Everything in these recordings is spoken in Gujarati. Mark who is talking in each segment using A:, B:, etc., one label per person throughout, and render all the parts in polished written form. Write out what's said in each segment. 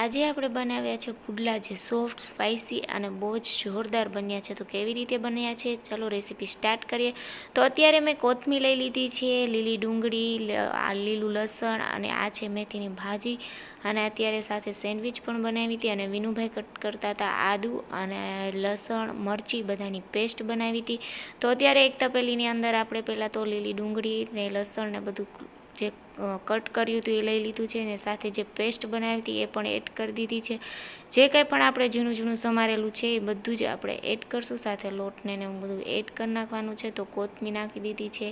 A: આજે આપણે બનાવ્યા છે પુડલા, જે સોફ્ટ, સ્પાઇસી અને બહુ જ જોરદાર બન્યા છે. તો કેવી રીતે બન્યા છે, ચાલો રેસીપી સ્ટાર્ટ કરીએ. તો અત્યારે મેં કોથમીર લઈ લીધી છે, લીલી ડુંગળી, લીલું લસણ અને આ છે મેથીની ભાજી. અને અત્યારે સાથે સેન્ડવિચ પણ બનાવી હતી અને વિનુભાઈ કટ કરતા હતા આદુ અને લસણ મરચી બધાની પેસ્ટ બનાવી હતી. તો અત્યારે એક તપેલીની અંદર આપણે પહેલાં તો લીલી ડુંગળી ને લસણ ને બધું જે કટ કર્યું હતું એ લઈ લીધું છે, અને સાથે જે પેસ્ટ બનાવી હતી એ પણ એડ કરી દીધી છે. જે કંઈ પણ આપણે ઝીણું ઝીણું સમારેલું છે એ બધું જ આપણે એડ કરશું. સાથે લોટને ને બધું એડ કરી નાખવાનું છે. તો કોથમીર નાખી દીધી છે,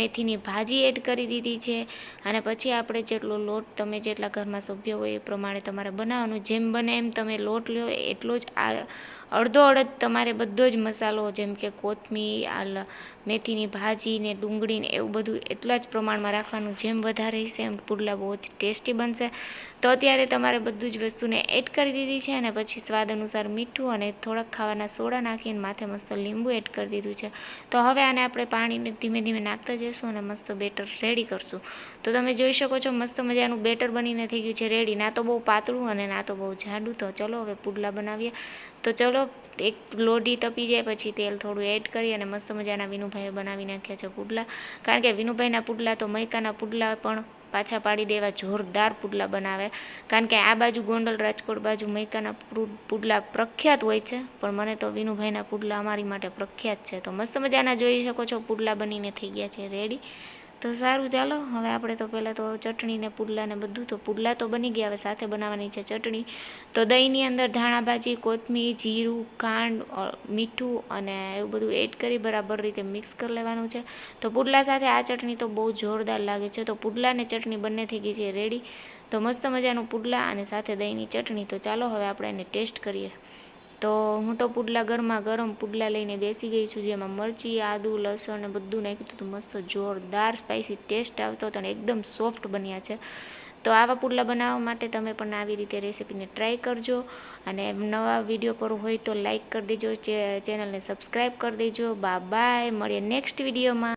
A: મેથીની ભાજી એડ કરી દીધી છે. અને પછી આપણે જેટલો લોટ, તમે જેટલા ઘરમાં સભ્ય હોય એ પ્રમાણે તમારે બનાવવાનું. જેમ બને એમ તમે લોટ લો એટલો જ અડધો અડધ તમારે બધો જ મસાલો, જેમ કે કોથમીર, મેથીની ભાજી ને ડુંગળી ને એવું બધું એટલા જ પ્રમાણમાં રાખવાનું. જેમ વધારે હશે એમ પુડલા બહુ જ ટેસ્ટી બનશે. તો અત્યારે તમારે બધું જ વસ્તુને એડ કરી દીધી છે, અને પછી સ્વાદ અનુસાર મીઠું અને થોડાક ખાવાના સોડા નાખીને માથે મસ્ત લીંબુ એડ કરી દીધું છે. તો હવે આને આપણે પાણીને ધીમે ધીમે નાખતા જઈશું અને મસ્ત બેટર રેડી કરશું. તો તમે જોઈ શકો છો મસ્ત મજાનું બેટર બનીને થઈ ગયું છે રેડી. ના તો બહુ પાતળું અને ના તો બહુ જાડું. તો ચલો હવે પુડલા બનાવીએ. તો ચલો, એક લોઢી તપી જાય પછી તેલ થોડું એડ કરી અને મસ્ત મજાના વિનુભાઈએ બનાવી નાખ્યા છે પુડલા. કારણ કે વિનુભાઈના પુડલા તો મૈકાના પુડલા પણ પાછા પાડી દેવા જોરદાર પુડલા બનાવે. કારણ કે આ બાજુ ગોંડલ, રાજકોટ બાજુ મૈકાના પુડલા પ્રખ્યાત હોય છે, પણ મને તો વિનુભાઈના પુડલા અમારી માટે પ્રખ્યાત છે. તો મસ્ત મજાના જોઈ શકો છો પુડલા બનીને થઈ ગયા છે રેડી. તો સારું, ચાલો હવે આપણે તો પહેલાં તો ચટણી ને પુડલા ને બધું, તો પુડલા તો બની ગયા, હવે સાથે બનાવવાની છે ચટણી. તો દહીંની અંદર ધાણા ભાજી, કોથમીર, જીરું, ખાંડ, મીઠું અને એવું બધું એડ કરી બરાબર રીતે મિક્સ કરી લેવાનું છે. તો પુડલા સાથે આ ચટણી તો બહુ જોરદાર લાગે છે. તો પુડલા ને ચટણી બંને થઈ ગઈ છે રેડી. તો મસ્ત મજાનું પુડલા અને સાથે દહીંની ચટણી. તો ચાલો હવે આપણે એને ટેસ્ટ કરીએ. તો હું તો પુડલા ગરમા ગરમ પુડલા લઈને બેસી ગઈ છું, જેમાં મરચી, આદુ, લસણ ને બધું નાખ્યું હતું. મસ્ત જોરદાર સ્પાઇસી ટેસ્ટ આવતો હતો અને એકદમ સોફ્ટ બન્યા છે. તો આવા પુડલા બનાવવા માટે તમે પણ આવી રીતે રેસીપીને ટ્રાય કરજો. અને નવા વિડીયો પર હોય તો લાઈક કરી દેજો, ચેનલને સબસ્ક્રાઈબ કરી દેજો. બાય, મળીએ નેક્સ્ટ વિડીયોમાં.